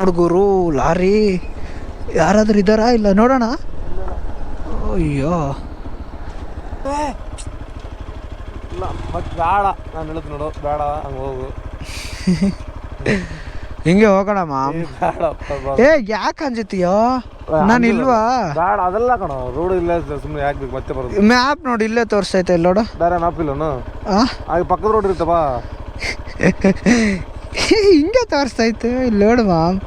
ಹುಡುಗರು ಲಾರಿ ಯಾರಾದ್ರೂ ಇದ್ದಾರಾ ಇಲ್ಲ ನೋಡೋಣ. ಅಯ್ಯೋ ಬೇಡ, ನಾನು ಹೇಳದ್ ನೋಡು, ಬೇಡ ಹಂಗೆ ಹೋಗು. ಹಿಂಗೆ ಹೋಗೋಣ ಮಾಮ್. ಏ ಯಾಕೆ ಅಂಜತೀಯೋ? ನಾನು ಇಲ್ವಾ? ಬೇಡ ಅದೆಲ್ಲ ಕಣ, ರೋಡ್ ಇಲ್ಲ, ಸುಮ್ಮನೆ ಯಾಕೆ ಬೇಕು ಮತ್ತೆ ಬರೋದು. ಮ್ಯಾಪ್ ನೋಡಿ ಇಲ್ಲೇ ತೋರಿಸ್ತೈತೆ ಇಲ್ಲಿ ನೋಡು. ಬೇರೆ ಮ್ಯಾಪ್ ಇಲ್ಲನು? ಹಾಗೆ ಪಕ್ಕದ ರೋಡ್ ಇರುತ್ತಪ್ಪ. ಹಿಂಗೆ ತೋರಿಸ್ತೈತೆ ಇಲ್ಲಿ ನೋಡು ಮಾಮ್.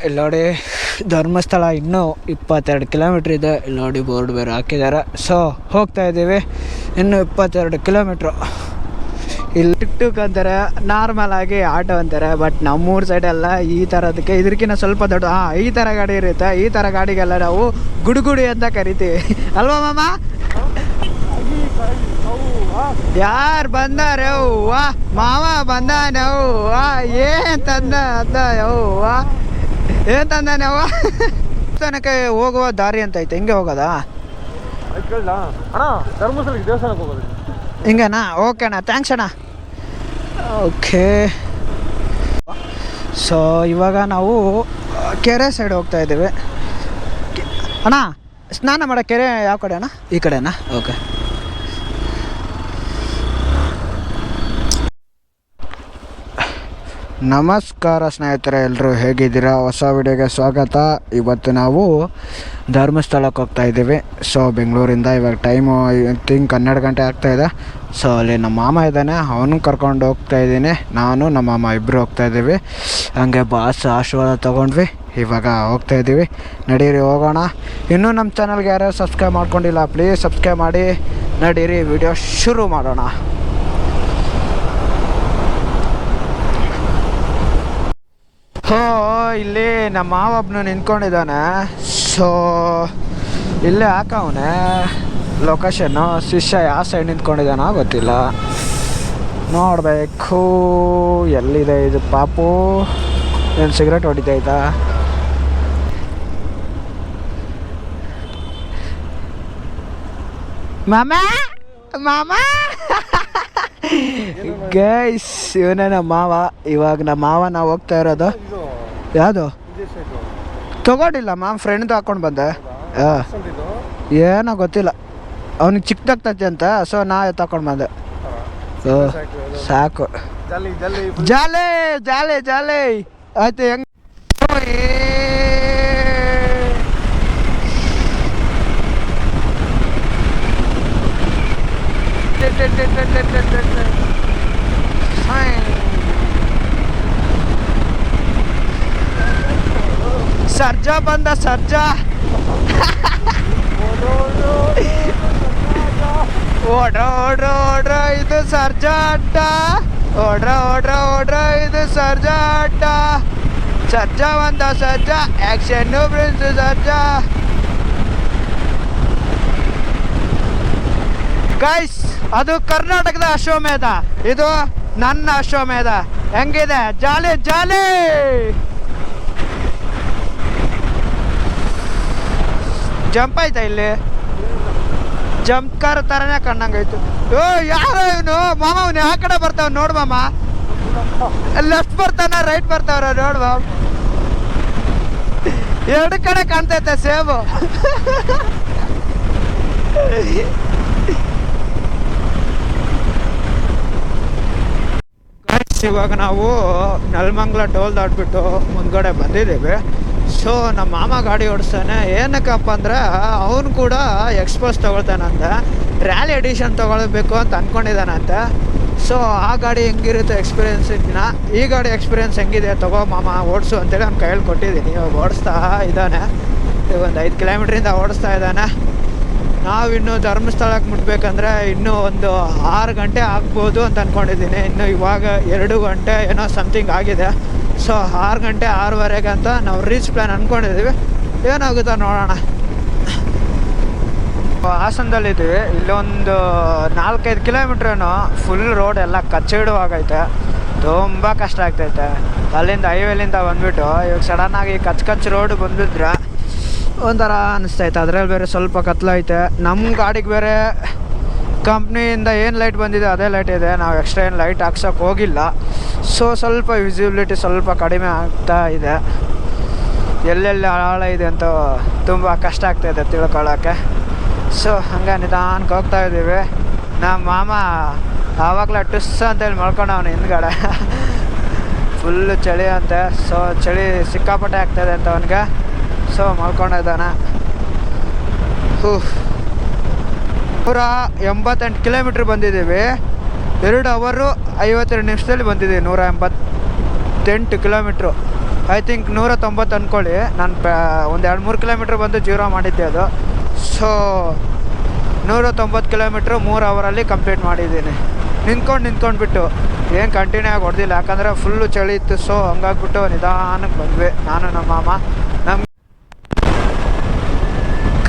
ಇಲ್ಲಿ ನೋಡಿ ಧರ್ಮಸ್ಥಳ ಇನ್ನೂ 22 ಕಿಲೋಮೀಟ್ರ್ ಇದೆ. ಇಲ್ಲಿ ನೋಡಿ ಬೋರ್ಡ್ ಬೇರೆ ಹಾಕಿದ್ದಾರೆ. ಸೊ ಹೋಗ್ತಾ ಇದ್ದೀವಿ ಇನ್ನೂ 22 ಕಿಲೋಮೀಟ್ರು. ಇಲ್ಲಿ ಟಿಕ್ ಅಂತಾರೆ, ನಾರ್ಮಲ್ ಆಗಿ ಆಟೋ ಅಂತಾರೆ. ಬಟ್ ನಮ್ಮೂರ ಸೈಡೆಲ್ಲ ಈ ಥರದಕ್ಕೆ ಇದಕ್ಕಿಂತ ಸ್ವಲ್ಪ ದೊಡ್ಡ ಈ ಥರ ಗಾಡಿ ಇರುತ್ತೆ. ಈ ಥರ ಗಾಡಿಗೆಲ್ಲ ನಾವು ಗುಡುಗುಡಿ ಅಂತ ಕರಿತೀವಿ ಅಲ್ವಾ ಮಾಮ? ಯಾರು ಬಂದಾರೆ ಅವ್ವ? ಮಾವ ಬಂದಾನೆ ಅವ್ವ. ಏನ್ ತಂದ ಅಂದ ಅವ್ವ? ಏನ್ ತಂದಾನೆ ಅವ್ವ? ದೇವಸ್ಥಾನಕ್ಕೆ ಹೋಗುವ ದಾರಿ ಅಂತ ಐತೆ, ಹಿಂಗೆ ಹೋಗೋದಾ? ಅಣ್ಣ ಧರ್ಮಸ್ಥಳಕ್ಕೆ ದೇವಸ್ಥಾನಕ್ಕೆ ಹೋಗೋದು ಹಿಂಗನಾ? ಓಕೆ ಅಣ್ಣ, ಥ್ಯಾಂಕ್ಸ್ ಅಣ್ಣ. ಓಕೆ, ಸೊ ಇವಾಗ ನಾವು ಕೆರೆ ಸೈಡ್ ಹೋಗ್ತಾ ಇದ್ದೀವಿ. ಅಣ್ಣ ಸ್ನಾನ ಮಾಡೋ ಕೆರೆ ಯಾವ ಕಡೆ ಅಣ್ಣ? ಈ ಕಡೆನಾ? ಓಕೆ. ನಮಸ್ಕಾರ ಸ್ನೇಹಿತರೆ, ಎಲ್ಲರೂ ಹೇಗಿದ್ದೀರಾ? ಹೊಸ ವಿಡಿಯೋಗೆ ಸ್ವಾಗತ. ಇವತ್ತು ನಾವು ಧರ್ಮಸ್ಥಳಕ್ಕೆ ಹೋಗ್ತಾ ಇದ್ದೀವಿ. ಸೊ ಬೆಂಗಳೂರಿಂದ ಇವಾಗ ಟೈಮು ಐ ಥಿಂಕ್ 12 ಗಂಟೆ ಆಗ್ತಾಯಿದೆ. ಸೊ ಅಲ್ಲಿ ನಮ್ಮ ಮಾಮ ಇದ್ದಾನೆ, ಅವನು ಕರ್ಕೊಂಡು ಹೋಗ್ತಾ ಇದ್ದೀನಿ. ನಾನು ನಮ್ಮ ಮಾಮ ಇಬ್ಬರು ಹೋಗ್ತಾ ಇದ್ದೀವಿ. ಹಂಗೆ ಬಾಸ್ ಆಶೀರ್ವಾದ ತೊಗೊಂಡ್ವಿ, ಇವಾಗ ಹೋಗ್ತಾ ಇದ್ದೀವಿ. ನಡೀರಿ ಹೋಗೋಣ. ಇನ್ನೂ ನಮ್ಮ ಚಾನಲ್ಗೆ ಯಾರ್ಯಾರು ಸಬ್ಸ್ಕ್ರೈಬ್ ಮಾಡ್ಕೊಂಡಿಲ್ಲ ಪ್ಲೀಸ್ ಸಬ್ಸ್ಕ್ರೈಬ್ ಮಾಡಿ. ನಡೀರಿ ವಿಡಿಯೋ ಶುರು ಮಾಡೋಣ. ಇಲ್ಲಿ ನಮ್ಮ ಮಾವ ಒಬ್ಬನು ನಿಂತ್ಕೊಂಡಿದ್ದಾನೆ. ಸೊ ಇಲ್ಲೇ ಹಾಕವನೆ ಲೊಕೇಶನ್ನು. ಶಿಷ್ಯ ಯಾವ ಸೈಡ್ ನಿಂತ್ಕೊಂಡಿದ್ದಾನೋ ಗೊತ್ತಿಲ್ಲ, ನೋಡಬೇಕು ಎಲ್ಲಿದೆ ಇದು ಪಾಪು. ಏನು ಸಿಗರೇಟ್ ಹೊಡಿತೈತಾ? ಮಾಮ ಮಾಮ ಗೈಸ್, ಇವನೇ ನಮ್ಮ ಮಾವ. ಇವಾಗ ನಮ್ಮ ಮಾವ ನಾವು ಹೋಗ್ತಾ ಇರೋದು. ಯಾವುದು ತಗೊಂಡಿಲ್ಲ ಮಾಮ್, ಫ್ರೆಂಡ್ದು ಹಾಕೊಂಡು ಬಂದೆ. ಏನೋ ಗೊತ್ತಿಲ್ಲ, ಅವ್ನಿಗೆ ಚಿಕ್ಕದಾಗ್ತೈತೆ ಅಂತ. ಸೊ ನಾ ತಗೊಂಡು ಬಂದೆ. ಸಾಕು, ಜಾಲೆ ಜಾಲೆ ಜಾಲೆ ಆಯ್ತು. ಹೆಂಗ್ ಸರ್ಜಾ ಬಂದ, ಸರ್ಜಾ. ಓಡ್ರ ಓಡ್ರ ಓಡ್ರ ಇದು ಸರ್ಜಾ ಅಡ್ಡ. ಓಡ್ರ ಓಡ್ರ ಓಡ್ರ ಇದು ಸರ್ಜಾ ಅಡ್ಡ. ಸರ್ಜಾ ಬಂದ, Sarja action prince Sarja. Guys, ಅದು ಕರ್ನಾಟಕದ ಅಶ್ವಮೇಧ, ಇದು ನನ್ನ ಅಶ್ವಮೇಧ. ಹೆಂಗಿದೆ? ಜಾಲಿ ಜಾಲಿ. ಜಂಪ್ ಆಯ್ತಾ? ಇಲ್ಲಿ ಜಂಪ್ ಕಾರ್ ಥರನೇ ಕಣ್ಣಂಗಾಯ್ತು. ಓ ಯಾರೋ ಇವನು ಮಾಮ, ಅವನು ಆ ಕಡೆ ಬರ್ತಾವ ನೋಡು ಮಾಮ. ಲೆಫ್ಟ್ ಬರ್ತಾನ ರೈಟ್ ಬರ್ತಾವ್ರ ನೋಡು ಮಾಮ. ಎರಡು ಕಡೆ ಕಾಣ್ತೈತೆ ಸೇಬು. ಇವಾಗ ನಾವು ನೆಲಮಂಗಲ ಟೋಲ್ ದಾಟ್ಬಿಟ್ಟು ಮುಂದ್ಗಡೆ ಬಂದಿದ್ದೀವಿ. ಸೊ ನಮ್ಮ ಮಾಮ ಗಾಡಿ ಓಡಿಸ್ತಾನೆ. ಏನಕ್ಕಪ್ಪ ಅಂದರೆ ಅವನು ಕೂಡ ಎಕ್ಸ್ಪೋಸ್ ತೊಗೊಳ್ತಾನಂತೆ, ರ್ಯಾಲಿ ಎಡಿಷನ್ ತೊಗೊಳ್ಬೇಕು ಅಂತ ಅಂದ್ಕೊಂಡಿದ್ದಾನಂತೆ. ಸೊ ಆ ಗಾಡಿ ಹೆಂಗಿರುತ್ತೆ ಎಕ್ಸ್ಪೀರಿಯೆನ್ಸ್ ದಿನ, ಈ ಗಾಡಿ ಎಕ್ಸ್ಪೀರಿಯೆನ್ಸ್ ಹೆಂಗಿದೆ ತಗೋ ಮಾಮ ಓಡಿಸು ಅಂತೇಳಿ ಅವ್ನು ಕೈಯಲ್ಲಿ ಕೊಟ್ಟಿದ್ದೀನಿ. ಇವಾಗ ಓಡಿಸ್ತಾ ಇದ್ದಾನೆ, ಒಂದು 5 ಕಿಲೋಮೀಟ್ರಿಂದ ಓಡಿಸ್ತಾ ಇದ್ದಾನೆ. ನಾವಿನ್ನು ಧರ್ಮಸ್ಥಳಕ್ಕೆ ಮುಟ್ಬೇಕಂದ್ರೆ ಇನ್ನೂ ಒಂದು 6 ಗಂಟೆ ಆಗ್ಬೋದು ಅಂತ ಅಂದ್ಕೊಂಡಿದ್ದೀನಿ. ಇನ್ನು ಇವಾಗ 2 ಗಂಟೆ ಏನೋ ಸಮಥಿಂಗ್ ಆಗಿದೆ. ಸೊ 6 ಗಂಟೆ 6:15 ಅಂತ ನಾವು ರೀಚ್ ಪ್ಲ್ಯಾನ್ ಅಂದ್ಕೊಂಡಿದ್ದೀವಿ. ಏನಾಗುತ್ತೋ ನೋಡೋಣ. ಹಾಸನದಲ್ಲಿದ್ದೀವಿ. ಇಲ್ಲೊಂದು 4-5 ಕಿಲೋಮೀಟ್ರೇನೋ ಫುಲ್ ರೋಡ್ ಎಲ್ಲ ಕಚ್ಚಿಡುವಾಗೈತೆ, ತುಂಬ ಕಷ್ಟ ಆಗ್ತೈತೆ. ಅಲ್ಲಿಂದ ಹೈವೇಲಿಂದ ಬಂದುಬಿಟ್ಟು ಇವಾಗ ಸಡನ್ನಾಗಿ ಕಚ್ ರೋಡ್ ಬಂದುಬಿಟ್ರೆ ಒಂಥರ ಅನ್ನಿಸ್ತೈತೆ. ಅದರಲ್ಲಿ ಬೇರೆ ಸ್ವಲ್ಪ ಕತ್ಲೈತೆ. ನಮ್ಮ ಗಾಡಿಗೆ ಬೇರೆ ಕಂಪ್ನಿಯಿಂದ ಏನು ಲೈಟ್ ಬಂದಿದೆ ಅದೇ ಲೈಟ್ ಇದೆ. ನಾವು ಎಕ್ಸ್ಟ್ರಾ ಏನು ಲೈಟ್ ಹಾಕ್ಸೋಕೆ ಹೋಗಿಲ್ಲ. ಸೊ ಸ್ವಲ್ಪ ವಿಸಿಬಿಲಿಟಿ ಸ್ವಲ್ಪ ಕಡಿಮೆ ಆಗ್ತಾ ಇದೆ. ಎಲ್ಲೆಲ್ಲಿ ಆಳ ಇದೆ ಅಂತ ತುಂಬ ಕಷ್ಟ ಆಗ್ತಾಯಿದೆ ತಿಳ್ಕೊಳ್ಳೋಕ್ಕೆ. ಸೊ ಹಂಗೆ ನಿಧಾನಕ್ಕೆ ಹೋಗ್ತಾ ಇದ್ದೀವಿ. ನಮ್ಮ ಮಾಮ ಆವಾಗಲೇ ಟುಸ್ ಅಂತೇಳಿ ಮಲ್ಕೊಂಡವನು ಹಿಂದ್ಗಡೆ. ಫುಲ್ಲು ಚಳಿ ಅಂತೆ. ಸೊ ಚಳಿ ಸಿಕ್ಕಾಪಟ್ಟೆ ಆಗ್ತಾಯಿದೆ ಅಂತ ಅವನಿಗೆ. ಸೊ ಮಲ್ಕೊಂಡಿದ್ದಾನೆ. 188 ಕಿಲೋಮೀಟ್ರ್ ಬಂದಿದ್ದೀವಿ. 2 ಅವರು 52 ನಿಮಿಷದಲ್ಲಿ ಬಂದಿದ್ದೀವಿ. 188 ಕಿಲೋಮೀಟ್ರು. ಐ ಥಿಂಕ್ 190 ಅಂದ್ಕೊಳ್ಳಿ. ನಾನು ಒಂದು 2-3 ಕಿಲೋಮೀಟ್ರ್ ಬಂದು 0 ಮಾಡಿದ್ದೆ ಅದು. ಸೊ 190 ಕಿಲೋಮೀಟ್ರು 3 ಅವರಲ್ಲಿ ಕಂಪ್ಲೀಟ್ ಮಾಡಿದ್ದೀನಿ. ನಿಂತ್ಕೊಂಡ್ಬಿಟ್ಟು ಏನು ಕಂಟಿನ್ಯೂ ಆಗಿ ಹೊಡೆದಿಲ್ಲ, ಯಾಕಂದರೆ ಫುಲ್ಲು ಚಳಿ ಇತ್ತು. ಸೊ ಹಂಗಾಗ್ಬಿಟ್ಟು ನಿಧಾನಕ್ಕೆ ಬಂದ್ವಿ ನಾನು ನಮ್ಮ ಮಾಮ. ನಮ್ಮ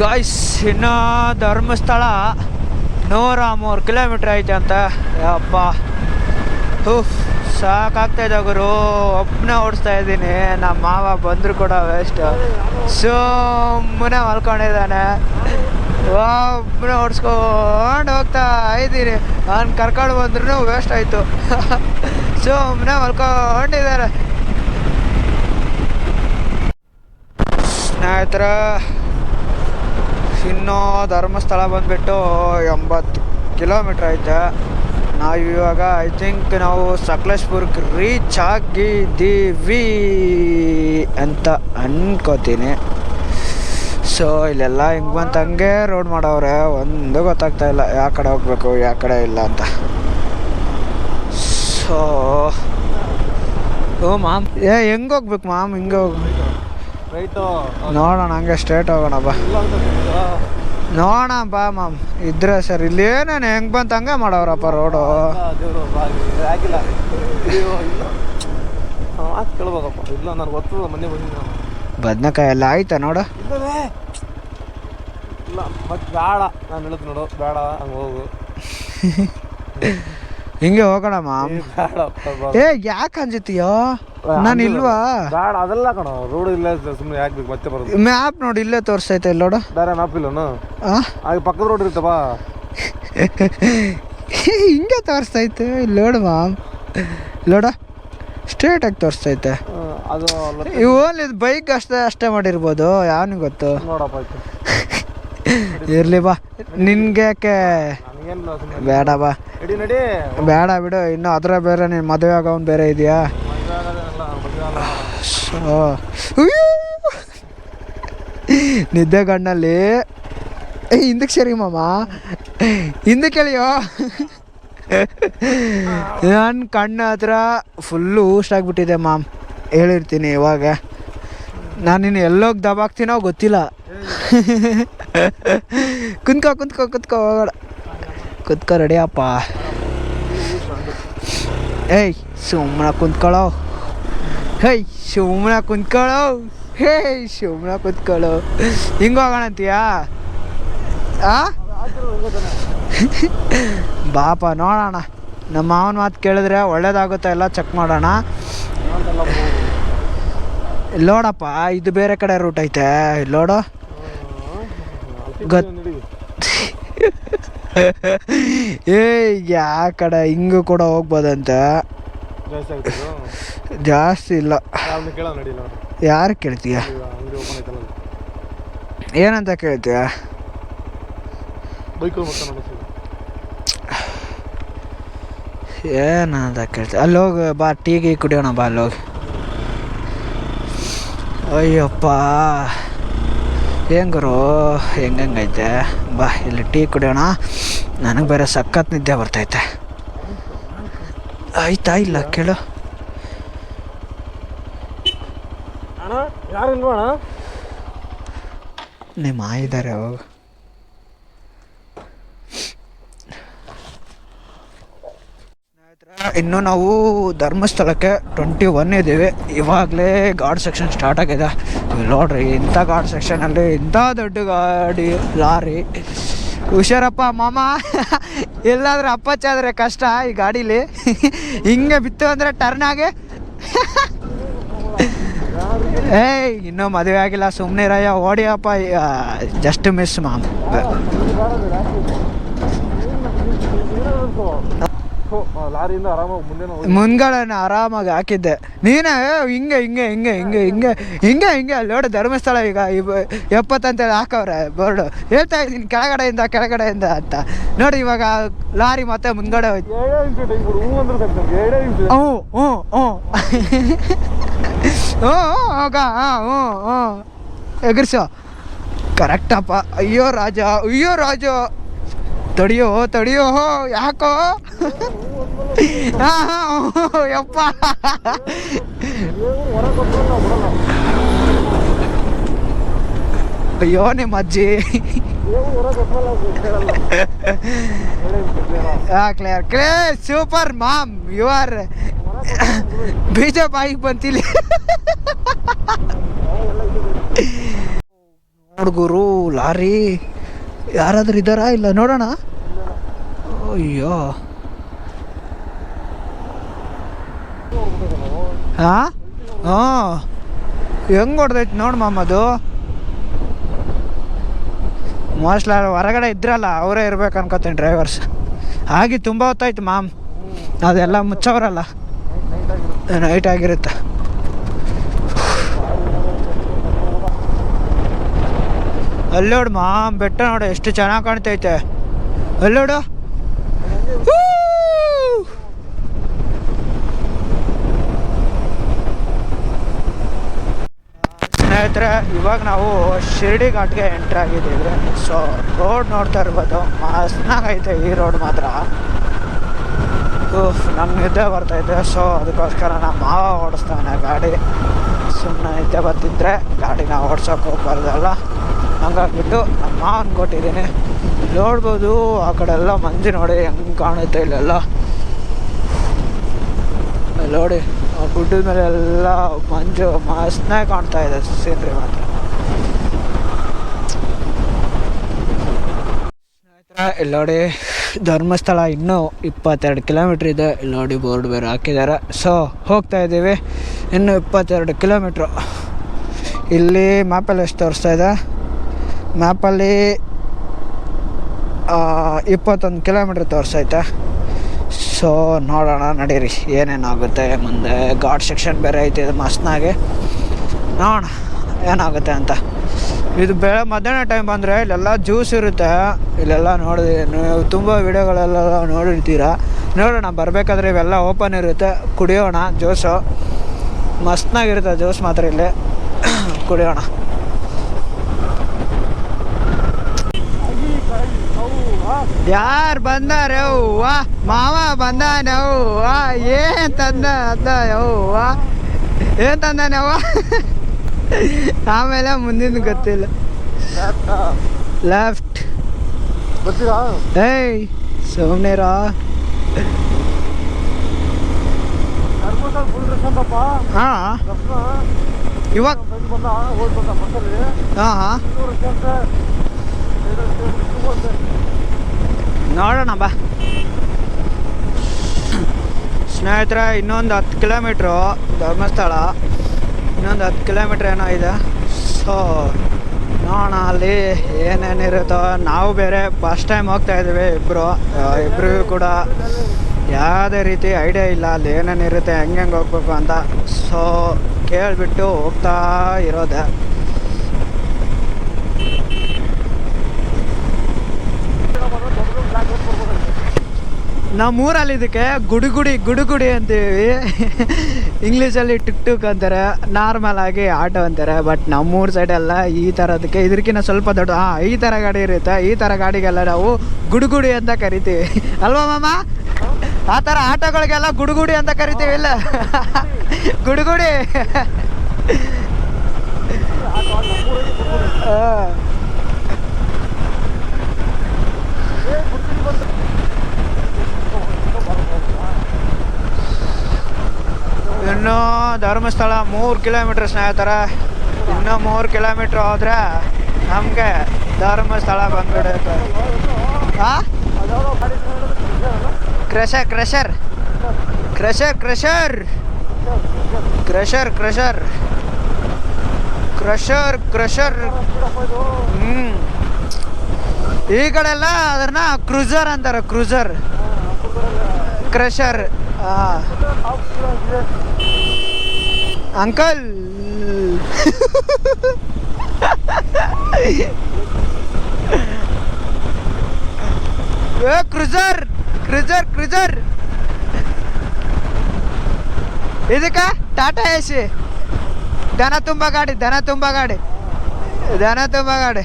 ಗಾಯ್ಸ್ ಇನ್ನೂ ಧರ್ಮಸ್ಥಳ 103 ಕಿಲೋಮೀಟ್ರ್ ಐತೆ ಅಂತ. ಅಪ್ಪ ಸಾಕಾಗ್ತಾಯಿದ್ದ ಗುರು. ಒಬ್ಬನೇ ಓಡಿಸ್ತಾ ಇದ್ದೀನಿ. ನಮ್ಮ ಮಾವ ಬಂದರೂ ಕೂಡ ವೇಸ್ಟ್. ಸುಮ್ಮನೆ ಮಲ್ಕೊಂಡಿದ್ದಾನೆ. ಒಬ್ಬನೇ ಓಡಿಸ್ಕೊಂಡು ಹೋಗ್ತಾ ಇದ್ದೀನಿ. ನಾನು ಕರ್ಕೊಂಡು ಬಂದ್ರೂ ವೇಸ್ಟ್ ಆಯಿತು. ಸುಮ್ಮನೆ ಮಲ್ಕೊಂಡಿದ್ದಾರೆ. ಸ್ನೇಹಿತರ ಇನ್ನೂ ಧರ್ಮಸ್ಥಳ ಬಂದುಬಿಟ್ಟು 80 ಕಿಲೋಮೀಟ್ರ್ ಐತೆ. ನಾವು ಇವಾಗ ಐ ಥಿಂಕ್ ನಾವು ಸಕಲೇಶ್ಪುರಕ್ಕೆ ರೀಚ್ ಆಗಿದ್ದೀವಿ ಅಂತ ಅನ್ಕೋತೀನಿ. ಸೊ ಇಲ್ಲೆಲ್ಲ ಹಿಂಗೆ ಬಂತು ಹಂಗೆ ರೋಡ್ ಮಾಡವ್ರೆ. ಒಂದು ಗೊತ್ತಾಗ್ತಾಯಿಲ್ಲ ಯಾವ ಕಡೆ ಹೋಗ್ಬೇಕು ಯಾವ ಕಡೆ ಇಲ್ಲ ಅಂತ. ಸೊ ಮಾಮ್ ಹೆಂಗೆ ಹೋಗ್ಬೇಕು ಮಾಮ್? ಹಿಂಗೆ ನೋಡೋಣ, ಹಂಗೆ ಸ್ಟ್ರೇಟ್ ಹೋಗೋಣ ಬಾ. ನೋಡೋಣ ಬಾ ಮಾಮ್. ಇದ್ರೆ ಸರ್ ಇಲ್ಲಿ ಏನೇನು ಹೆಂಗೆ ಬಂತು ಹಂಗೆ ಮಾಡವ್ರಪ್ಪ ರೋಡು. ಬದ್ನೆಕಾಯಿ ಎಲ್ಲ ಆಯ್ತಾ ನೋಡು. ಹಿಂಗೆ ಹೋಗೋಣ ಮಾಮ್. ಯಾಕೆ ಅಂಜತೀಯೋ? ನಾನು ಇಲ್ವಾ? ಬೇಡ ಅದೆಲ್ಲ ಕಣ, ರೋಡ್ ಇಲ್ಲ ಸುಮ್ಮನೆ ಯಾಕೆ ಬೇಕು ಮತ್ತೆ ಬರೋದು. ಮ್ಯಾಪ್ ನೋಡಿ ಇಲ್ಲೇ ತೋರಿಸ್ತೈತೆ ಇಲ್ಲಿ ನೋಡು. ಬೇರೆ ಮ್ಯಾಪ್ ಇಲ್ಲನು? ಪಕ್ಕದ ರೋಡ್ ಇರ್ತವಾ? ಹಿಂಗೆ ತೋರಿಸ್ತೈತೆ ಇಲ್ಲಿ ನೋಡು ಮಾಮ್. ನೋಡ ಸ್ಟ್ರೇಟ್ ಆಗಿ ತೋರಿಸ್ತೈತೆ. ಅದು ಓನ್ಲಿ ಬೈಕ್ ಅಷ್ಟೇ ಮಾಡಿರ್ಬೋದು, ಯಾವನಿಗೆ ಗೊತ್ತು. ನೋಡಪ್ಪ ಇರ್ಲಿ ಬಾ. ನಿನ್ಗೆ ಯಾಕೆ ಬೇಡ ಬಾ. ಬೇಡ ಬಿಡು. ಇನ್ನು ಅದ್ರ ಬೇರೆ ನೀನು ಮದುವೆ ಆಗೋನ್ ಬೇರೆ ಇದೆಯಾ? ನಿದ್ದೆ ಗಣ್ಣಲ್ಲಿ ಹಿಂದಕ್ಕೆ ಸರಿ ಮಾಮ, ಹಿಂದಕ್ಕೆ ಕೇಳಿಯೋ. ನನ್ನ ಕಣ್ಣು ಹತ್ರ ಫುಲ್ಲು ಊಷ್ಟಾಗ್ಬಿಟ್ಟಿದೆ ಮಾಮ್. ಹೇಳಿರ್ತೀನಿ ಇವಾಗ. ನಾನು ಇನ್ನು ಎಲ್ಲೋಗಿ ದಬಾಕ್ತೀನೋ ಗೊತ್ತಿಲ್ಲ. ಕುತ್ಕೋ ಹೋಗೋಣ. ಕುತ್ಕೋ ರೆಡಿಯಪ್ಪ. ಏಯ್ ಸುಮ್ಮನೆ ಕುಂತ್ಕೊಳ್ಳೋ. ಸುಮ್ಮನೆ ಕುಂತ್ಕೊಳ್ಳೋ. ಹಿಂಗೆ ಹೋಗೋಣ ಅಂತೀಯಾ? ಬಾಪ ನೋಡೋಣ. ನಮ್ಮ ಮಾವನ ಮಾತು ಕೇಳಿದ್ರೆ ಒಳ್ಳೇದಾಗುತ್ತಾ ಎಲ್ಲ ಚೆಕ್ ಮಾಡೋಣ. ಇಲ್ಲೋಡಪ್ಪ, ಇದು ಬೇರೆ ಕಡೆ ರೂಟ್ ಐತೆ. ಇಲ್ಲೋಡು ಯಾ ಕಡೆ ಹಿಂಗೂ ಕೂಡ ಹೋಗ್ಬೋದಂತೆ. ಜಾಸ್ತಿ ಇಲ್ಲ. ಯಾರು ಕೇಳ್ತೀಯ? ಏನಂತ ಕೇಳ್ತೀಯ? ಏನಂತ ಕೇಳ್ತೀಯ? ಅಲ್ಲೋಗಿ ಬಾ, ಟೀ ಕುಡಿಯೋಣ ಬಾ ಅಲ್ಲೋಗಿ. ಅಯ್ಯಪ್ಪ ಹೆಂಗರು ಹೆಂಗೈತೆ ಬಾ, ಇಲ್ಲಿ ಟೀ ಕುಡಿಯೋಣ. ನನಗೆ ಬೇರೆ ಸಖತ್ ನಿದ್ದೆ ಬರ್ತೈತೆ. ಆಯ್ತಾ ಇಲ್ಲ ಕೇಳು. ಯಾರಿಲ್ವಣ? ನಿಮ್ಮ ಇದ್ದಾರೆ ಅವಾಗ. ಇನ್ನು ನಾವು ಧರ್ಮಸ್ಥಳಕ್ಕೆ 21 ಇದ್ದೀವಿ. ಇವಾಗಲೇ ಗಾರ್ಡ್ ಸೆಕ್ಷನ್ ಸ್ಟಾರ್ಟ್ ಆಗಿದೆ. ನೋಡ್ರಿ, ಇಂಥ ಗಾರ್ಡ್ ಸೆಕ್ಷನಲ್ಲಿ ಇಂಥ ದೊಡ್ಡ ಗಾಡಿ ಲಾರಿ. ಹುಷಾರಪ್ಪ ಮಾಮ, ಎಲ್ಲಾದ್ರೂ ಅಪ್ಪಚ್ಚಾದ್ರೆ ಕಷ್ಟ ಈ ಗಾಡೀಲಿ. ಹಿಂಗೆ ಬಿತ್ತು ಅಂದರೆ ಟರ್ನ್ ಆಗಿ. ಏಯ್ ಇನ್ನೂ ಮದುವೆ ಆಗಿಲ್ಲ, ಸುಮ್ಮನೆ ಇರಯ್ಯ, ಓಡಿಯಪ್ಪ. Just miss mom. ಲಾರಿಯಿಂದ ಆರಾಮಾಗಿ ಮುಂದೆ ಮುಂದ್ಗಡೆನ ಆರಾಮಾಗಿ ಹಾಕಿದ್ದೆ ನೀನೇ ಹಿಂಗೆ ಹಿಂಗೆ ಹಿಂಗೆ ಹಿಂಗೆ ಹಿಂಗೆ ಹಿಂಗೆ ಹಿಂಗೆ ಅಲ್ಲಿ ನೋಡಿ ಧರ್ಮಸ್ಥಳ ಈಗ 70 ಅಂತೇಳಿ ಹಾಕವ್ರೆ ಬೋರ್ಡು. ಹೇಳ್ತಾ ಇದ್ದೀನಿ ಕೆಳಗಡೆಯಿಂದ ಅಂತ ನೋಡಿ. ಇವಾಗ ಲಾರಿ ಮತ್ತೆ ಮುಂದ್ಗಡೆ ಹೋಯ್ತು. ಹ್ಞೂ ಹ್ಞೂ ಹ್ಞೂ ಹ್ಞೂ ಹೋಗ ಹ್ಞೂ ಹ್ಞೂ ಎಗರ್ಸೋ ಕರೆಕ್ಟಪ್ಪ. ಅಯ್ಯೋ ರಾಜ ತಡಿಯೋ ಯಾಕೋ ಯಪ್ಪ ಅಯ್ಯೋ ನಿಮ್ಮ ಅಜ್ಜಿ clear super mom you are ಬೀಜ ಬಾಯಿಗೆ ಬಂತಿಲ್ಲ ಹುಡುಗರು ಲಾರಿ ಯಾರಾದ್ರೂ ಇದ್ದಾರಾ ಇಲ್ಲ ನೋಡೋಣ. ಅಯ್ಯೋ ಹಾಂ ಹೆಂಗೆ ಹೊಡೆದೈತಿ ನೋಡಿ ಮಾಮದು. ಮೋಸ್ಟ್ಲಿ ಹೊರಗಡೆ ಇದ್ರಲ್ಲ ಅವರೇ ಇರ್ಬೇಕು ಅನ್ಕೋತೀನಿ ಡ್ರೈವರ್ಸ್. ಹಾಗೆ ತುಂಬ ಹೊತ್ತಾಯ್ತು ಮಾಮ್, ಅದೆಲ್ಲ ಮುಚ್ಚವ್ರಲ್ಲ, ನೈಟ್ ಆಗಿರುತ್ತೆ. ಅಲ್ಲೋಡು ಮಾಮ್ ಬೆಟ್ಟ ನೋಡು ಎಷ್ಟು ಚೆನ್ನಾಗಿ ಕಾಣ್ತೈತೆ. ಅಲ್ಲೋಡು ಸ್ನೇಹಿತರೆ, ಇವಾಗ ನಾವು ಶಿರ್ಡಿ ಘಾಟ್ಗೆ ಎಂಟ್ರ್ ಆಗಿದ್ದೀವಿ. ಸೊ ರೋಡ್ ನೋಡ್ತಾ ಇರ್ಬೋದು, ಮಸ್ತಾಗೈತೆ ಈ ರೋಡ್ ಮಾತ್ರ. ನಮ್ಗೆ ನಿದ್ದೆ ಬರ್ತೈತೆ. ಸೊ ಅದಕ್ಕೋಸ್ಕರ ನಮ್ಮ ಮಾವ ಓಡಿಸ್ತಾನೆ ಗಾಡಿ. ಸುಮ್ಮನೆ ನಿದ್ದೆ ಬರ್ತಿದ್ರೆ ಗಾಡಿನ ಓಡ್ಸೋಕೆ ಹೋಗ್ಬಾರ್ದಲ್ಲ, ಹಂಗಾಗ್ಬಿಟ್ಟು ನಮ್ಮ ಮಾವನ್ ಕೊಟ್ಟಿದ್ದೀನಿ. ನೋಡ್ಬೋದು ಆ ಕಡೆ ಎಲ್ಲ ಮಂಜು ನೋಡಿ ಹೆಂಗೆ ಕಾಣುತ್ತೆ ಇಲ್ಲೆಲ್ಲ ನೋಡಿ. ಗುಡ್ಡದ ಮೇಲೆ ಎಲ್ಲ ಮಂಜು ಮಸ್ತಾಗಿ ಕಾಣ್ತಾ ಇದೆ ಸೀನ್ರಿ ಮಾತ್ರ. ಇಲ್ಲಿ ನೋಡಿ ಧರ್ಮಸ್ಥಳ ಇನ್ನೂ 22 ಕಿಲೋಮೀಟ್ರ್ ಇದೆ. ಇಲ್ಲಿ ನೋಡಿ ಬೋರ್ಡ್ ಬೇರೆ ಹಾಕಿದ್ದಾರೆ. ಸೊ ಹೋಗ್ತಾ ಇದ್ದೀವಿ ಇನ್ನೂ 22 ಕಿಲೋಮೀಟ್ರು. ಇಲ್ಲಿ ಮ್ಯಾಪಲ್ಲಿ ಎಷ್ಟು ತೋರಿಸ್ತಾ ಇದೆ? ಮ್ಯಾಪಲ್ಲಿ 21 ಕಿಲೋಮೀಟ್ರ್ ತೋರಿಸೈತೆ. ಸೊ ನೋಡೋಣ ನಡೀರಿ ಏನೇನಾಗುತ್ತೆ ಮುಂದೆ. ಘಾಟ್ ಸೆಕ್ಷನ್ ಬೇರೆ ಐತೆ ಇದು ಮಸ್ತ್ನಾಗೆ, ನೋಡೋಣ ಏನಾಗುತ್ತೆ ಅಂತ. ಇದು ಮಧ್ಯಾಹ್ನ ಟೈಮ್ ಬಂದರೆ ಇಲ್ಲೆಲ್ಲ ಜ್ಯೂಸ್ ಇರುತ್ತೆ. ಇಲ್ಲೆಲ್ಲ ನೋಡಿದೆ ನೀವು ತುಂಬ ವಿಡಿಯೋಗಳೆಲ್ಲ ನೋಡಿರ್ತೀರ. ನೋಡೋಣ ಬರಬೇಕಾದ್ರೆ ಇವೆಲ್ಲ ಓಪನ್ ಇರುತ್ತೆ, ಕುಡಿಯೋಣ ಜ್ಯೂಸು. ಮಸ್ತ್ನಾಗಿರುತ್ತೆ ಜ್ಯೂಸ್ ಮಾತ್ರ ಇಲ್ಲಿ ಕುಡಿಯೋಣ. ಯಾರು ಬಂದಾರೆ ಅವ್ವ? ಮಾವ ಬಂದಾನೆ ಅವ್ವ. ಏನು ತಂದ ಅದ ಅವ್ವ? ಏನು ತಂದಾನೆ ಅವ್ವ? ಆಮೇಲೆ ಮುಂದಿನ ಗೊತ್ತಿಲ್ಲ. ಲೆಫ್ಟ್ ಏಯ್ ಸುಮ್ನಿರ. ಹಾಂ ಇವಾಗ ಹಾಂ ನೋಡೋಣ ಬಾ ಸ್ನೇಹಿತರೆ. ಇನ್ನೊಂದು 10 ಕಿಲೋಮೀಟ್ರು ಧರ್ಮಸ್ಥಳ, ಇನ್ನೊಂದು 10 ಕಿಲೋಮೀಟ್ರ್ ಏನೋ ಇದೆ. ಸೊ ನೋಡೋಣ ಅಲ್ಲಿ ಏನೇನಿರುತ್ತೋ. ನಾವು ಬೇರೆ ಫಸ್ಟ್ ಟೈಮ್ ಹೋಗ್ತಾ ಇದ್ದೀವಿ ಇಬ್ಬರಿಗೂ ಕೂಡ ಯಾವುದೇ ರೀತಿ ಐಡಿಯಾ ಇಲ್ಲ ಅಲ್ಲಿ ಏನೇನಿರುತ್ತೆ, ಹೆಂಗೆ ಹೋಗ್ಬೇಕು ಅಂತ. ಸೊ ಕೇಳಿಬಿಟ್ಟು ಹೋಗ್ತಾ ಇರೋದೆ. ನಮ್ಮೂರಲ್ಲಿ ಇದಕ್ಕೆ ಗುಡುಗುಡಿ ಅಂತೀವಿ. ಇಂಗ್ಲೀಷಲ್ಲಿ ಟುಕ್ ಅಂತಾರೆ, ನಾರ್ಮಲ್ ಆಗಿ ಆಟೋ ಅಂತಾರೆ. ಬಟ್ ನಮ್ಮೂರ ಸೈಡೆಲ್ಲ ಈ ಥರದಕ್ಕೆ ಇದಕ್ಕಿಂತ ಸ್ವಲ್ಪ ದೊಡ್ಡ ಈ ಥರ ಗಾಡಿ ಇರುತ್ತೆ. ಈ ಥರ ಗಾಡಿಗೆಲ್ಲ ನಾವು ಗುಡುಗುಡಿ ಅಂತ ಕರಿತೀವಿ ಅಲ್ವಾ ಮಾಮ? ಆ ಥರ ಆಟೋಗಳಿಗೆಲ್ಲ ಗುಡುಗುಡಿ ಅಂತ ಕರಿತೀವಿ ಇಲ್ಲ? ಗುಡುಗುಡಿ ಇನ್ನೂ ಧರ್ಮಸ್ಥಳ 3 ಕಿಲೋಮೀಟ್ರ್ ಸ್ನೇಹಿತರೆ. ಇನ್ನೂ 3 ಕಿಲೋಮೀಟ್ರ್ ಹೋದರೆ ನಮಗೆ ಧರ್ಮಸ್ಥಳ ಬಂದ್ಬಿಡುತ್ತೆ. ಹಾಂ crusher crusher crusher crusher crusher crusher crusher crusher ಈ ಕಡೆ ಎಲ್ಲ ಅದನ್ನ ಕ್ರೂಸರ್ ಅಂತಾರೆ. Cruiser crusher uncle cruiser cruiser cruiser ಇದಕ್ಕ ಟಾಟಾ ಎ ಸಿ ದನ ತುಂಬ ಗಾಡಿ ದನ ತುಂಬ ಗಾಡಿ ದನ ತುಂಬ ಗಾಡಿ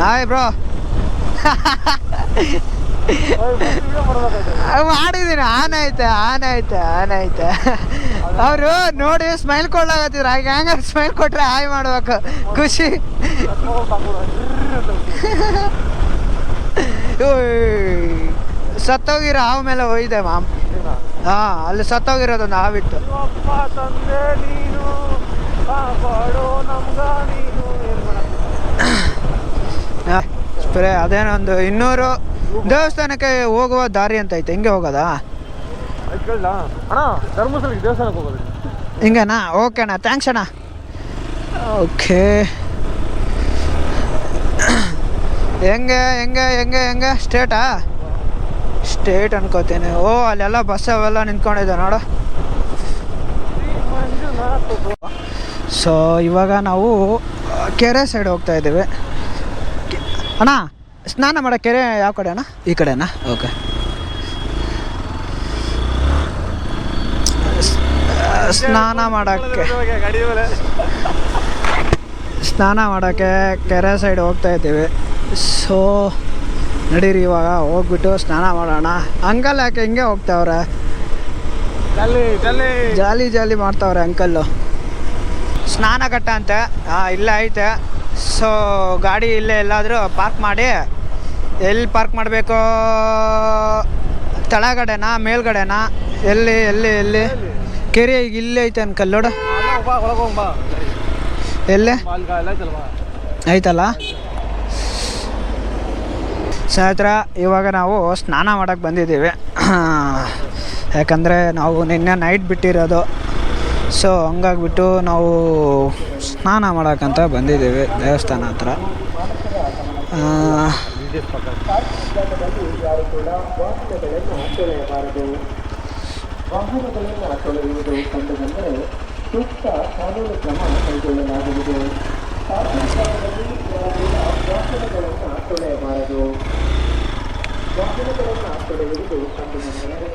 ಹಾಯ್ ಬ್ರೋ ಮಾಡಿದೀನಿ ಆನ್ ಐತೆ ಆನ್ ಐತೆ ಆನ್ ಐತೆ ಅವರು ನೋಡಿ ಸ್ಮೈಲ್ ಕೊಡ್ಲಾಗತ್ತಿದ್ರು ಹಾಗೆ ಹಂಗ ಸ್ಮೈಲ್ ಕೊಟ್ರೆ ಹಾಯ್ ಮಾಡ್ಬೇಕು ಖುಷಿ ಸತ್ತೋಗಿರೋ ಹಾವು ಮೇಲೆ ಒಯ್ದೆ ಮಾಮ್ ಹಾಂ ಅಲ್ಲಿ ಸತ್ತೋಗಿರೋದೊಂದು ಹಾವಿತ್ತು ಸ್ಪ್ರೇ ಅದೇನೊಂದು 200 ದೇವಸ್ಥಾನಕ್ಕೆ ಹೋಗುವ ದಾರಿ ಅಂತ ಐತೆ ಹಿಂಗೆ ಹೋಗೋದಾ ಅಣ್ಣ ಧರ್ಮಸ್ಥಳಕ್ಕೆ ದೇವಸ್ಥಾನಕ್ಕೆ ಹೋಗೋದು ಹಿಂಗನಾ ಓಕೆ ಅಣ್ಣ ಥ್ಯಾಂಕ್ಸ್ ಅಣ್ಣ ಓಕೆ ಹೆಂಗೆ ಹೆಂಗೆ ಹೆಂಗೆ ಹೆಂಗೆ ಸ್ಟೇಟಾ ಸ್ಟೇಟ್ ಅನ್ಕೋತೀನಿ ಓ ಅಲ್ಲೆಲ್ಲ ಬಸ್ ಅವೆಲ್ಲ ನಿಂತ್ಕೊಂಡಿದ್ದೆ ನೋಡು ಸೊ ಇವಾಗ ನಾವು ಕೆರೆ ಸೈಡ್ ಹೋಗ್ತಾ ಇದ್ದೀವಿ ಅಣ್ಣ ಸ್ನಾನ ಮಾಡೋ ಕೆರೆ ಯಾವ ಕಡೆ ಅಣ್ಣ ಈ ಕಡೆನಾ ಓಕೆ ಸ್ನಾನ ಮಾಡೋಕ್ಕೆ ಕೆರೆ ಸೈಡ್ ಹೋಗ್ತಾ ಇದ್ದೀವಿ ಸೊ ನಡೀರಿ ಇವಾಗ ಹೋಗ್ಬಿಟ್ಟು ಸ್ನಾನ ಮಾಡೋಣ ಅಂಕಲ್ ಯಾಕೆ ಹಿಂಗೆ ಹೋಗ್ತಾವ್ರೆ ಜಾಲಿ ಜಾಲಿ ಮಾಡ್ತಾವ್ರೆ ಅಂಕಲ್ಲು ಸ್ನಾನ ಘಟ್ಟ ಅಂತೆ ಇಲ್ಲೇ ಐತೆ ಸೊ ಗಾಡಿ ಇಲ್ಲೇ ಎಲ್ಲಾದರೂ ಪಾರ್ಕ್ ಮಾಡಿ ಎಲ್ಲಿ ಪಾರ್ಕ್ ಮಾಡಬೇಕು ತಳಗಡೆನಾ ಮೇಲ್ಗಡೆನಾ ಎಲ್ಲಿ ಎಲ್ಲಿ ಎಲ್ಲಿ ಕೆರೆ ಈಗ ಇಲ್ಲೇ ಐತೆ ಅಂಕಲ್ ನೋಡು ಎಲ್ಲೇ ಐತಲ್ಲ ಸ್ನೇಹಿತರ ಇವಾಗ ನಾವು ಸ್ನಾನ ಮಾಡೋಕ್ಕೆ ಬಂದಿದ್ದೀವಿ ಯಾಕಂದರೆ ನಾವು ನಿನ್ನೆ ನೈಟ್ ಬಿಟ್ಟಿರೋದು ಸೊ ಹಂಗಾಗ್ಬಿಟ್ಟು ನಾವು ಸ್ನಾನ ಮಾಡೋಕ್ಕಂತ ಬಂದಿದ್ದೀವಿ ದೇವಸ್ಥಾನ ಹತ್ರ ವಾಹನಗಳನ್ನು ತೊಳೆಯುವುದು ಕಂಡುಬಂದರೆ ಸೂಕ್ತ ಕಾನೂನು ಕ್ರಮ ಕೈಗೊಳ್ಳಲಾಗುವುದು. ಪಾರ್ಕಿಂಗ್ ವಾಹನಗಳನ್ನು ತೊಳೆಯಬಾರದು. ವಾಹನಗಳನ್ನು ತೊಳೆಯುವುದು ಕಂಡುಬಂದರೆ